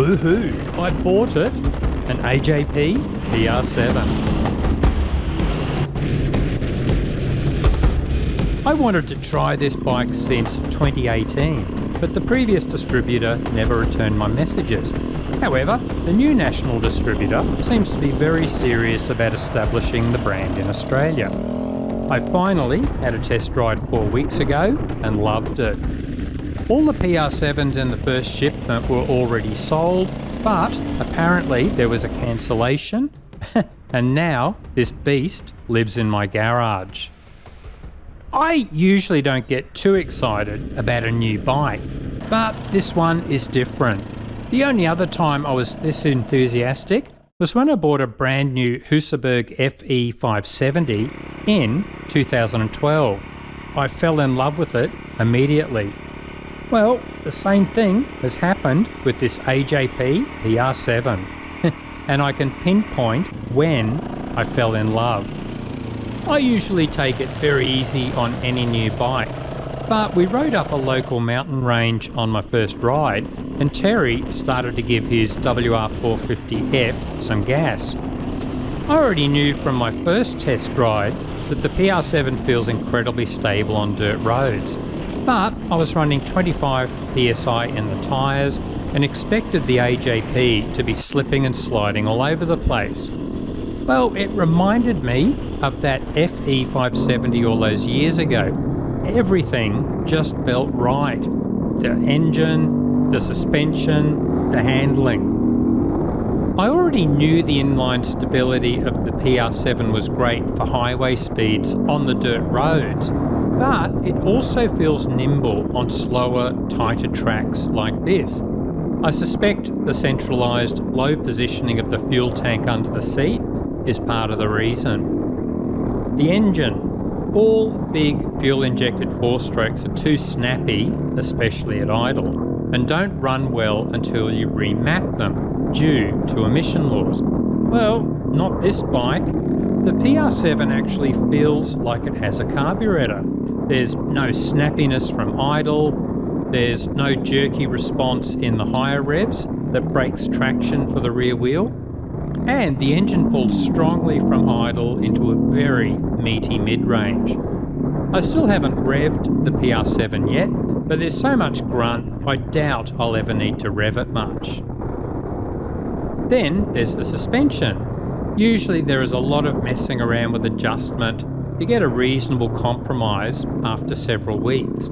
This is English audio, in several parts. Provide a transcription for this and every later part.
Woohoo! I bought it! An AJP PR7. I wanted to try this bike since 2018, but the previous distributor never returned my messages. However, the new national distributor seems to be very serious about establishing the brand in Australia. I finally had a test ride 4 weeks ago and loved it. All the PR7s in the first shipment were already sold, but apparently there was a cancellation and now this beast lives in my garage. I usually don't get too excited about a new bike, but this one is different. The only other time I was this enthusiastic was when I bought a brand new Husaberg FE570 in 2012. I fell in love with it immediately. Well, the same thing has happened with this AJP PR7, and I can pinpoint when I fell in love. I usually take it very easy on any new bike, but we rode up a local mountain range on my first ride and Terry started to give his WR450F some gas. I already knew from my first test ride that the PR7 feels incredibly stable on dirt roads, but I was running 25 psi in the tyres and expected the AJP to be slipping and sliding all over the place. Well, it reminded me of that FE570 all those years ago. Everything just felt right. The engine, the suspension, the handling. I already knew the inline stability of the PR7 was great for highway speeds on the dirt roads, but it also feels nimble on slower, tighter tracks like this. I suspect the centralised low positioning of the fuel tank under the seat is part of the reason. The engine. All big fuel-injected 4-strokes are too snappy, especially at idle, and don't run well until you remap them, due to emission laws. Well, not this bike. The PR7 actually feels like it has a carburetor. There's no snappiness from idle, there's no jerky response in the higher revs that breaks traction for the rear wheel, and the engine pulls strongly from idle into a very meaty mid-range. I still haven't revved the PR7 yet, but there's so much grunt I doubt I'll ever need to rev it much. Then there's the suspension. Usually there is a lot of messing around with adjustment to get a reasonable compromise after several weeks.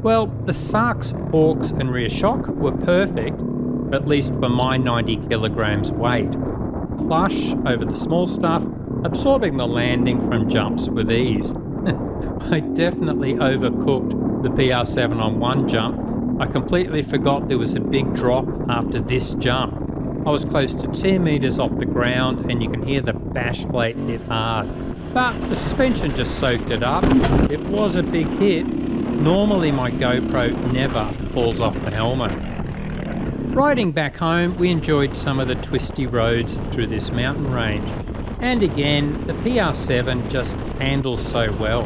Well, the Sarks, forks and rear shock were perfect, at least for my 90 kilograms weight. Plush over the small stuff, absorbing the landing from jumps with ease. I definitely overcooked the PR7 on one jump. I completely forgot there was a big drop after this jump. I was close to 10 metres off the ground and you can hear the bash plate hit hard. But the suspension just soaked it up. It was a big hit. Normally my GoPro never falls off the helmet. Riding back home, we enjoyed some of the twisty roads through this mountain range. And again, the PR7 just handles so well.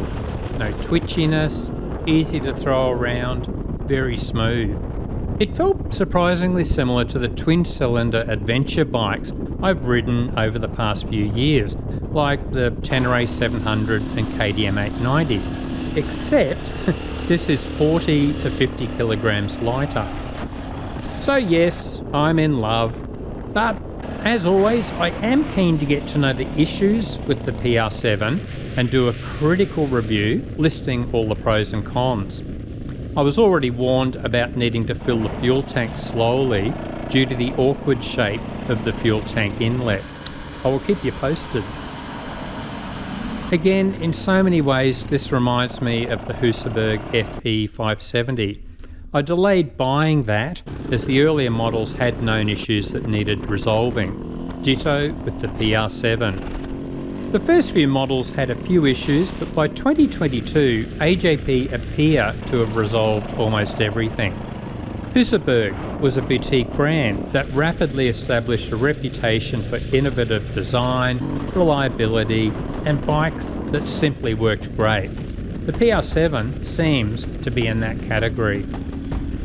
No twitchiness, easy to throw around, very smooth. It felt surprisingly similar to the twin-cylinder adventure bikes I've ridden over the past few years, like the Tenere 700 and KTM 890, except this is 40 to 50 kilograms lighter. So yes, I'm in love, but as always, I am keen to get to know the issues with the PR7 and do a critical review listing all the pros and cons. I was already warned about needing to fill the fuel tank slowly due to the awkward shape of the fuel tank inlet. I will keep you posted. Again, in so many ways, this reminds me of the Husaberg FE570. I delayed buying that as the earlier models had known issues that needed resolving. Ditto with the PR7. The first few models had a few issues, but by 2022, AJP appear to have resolved almost everything. Husaberg was a boutique brand that rapidly established a reputation for innovative design, reliability, and bikes that simply worked great. The PR7 seems to be in that category.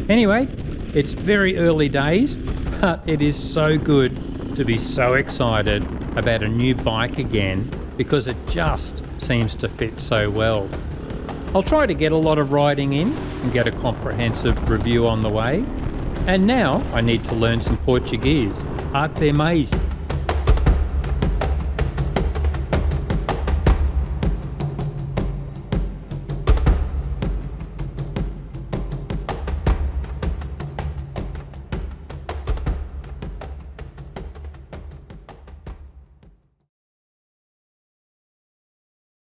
Anyway, it's very early days, But it is so good to be so excited about a new bike again because it just seems to fit so well. I'll try to get a lot of riding in and get a comprehensive review on the way. And now I need to learn some Portuguese. Até mais!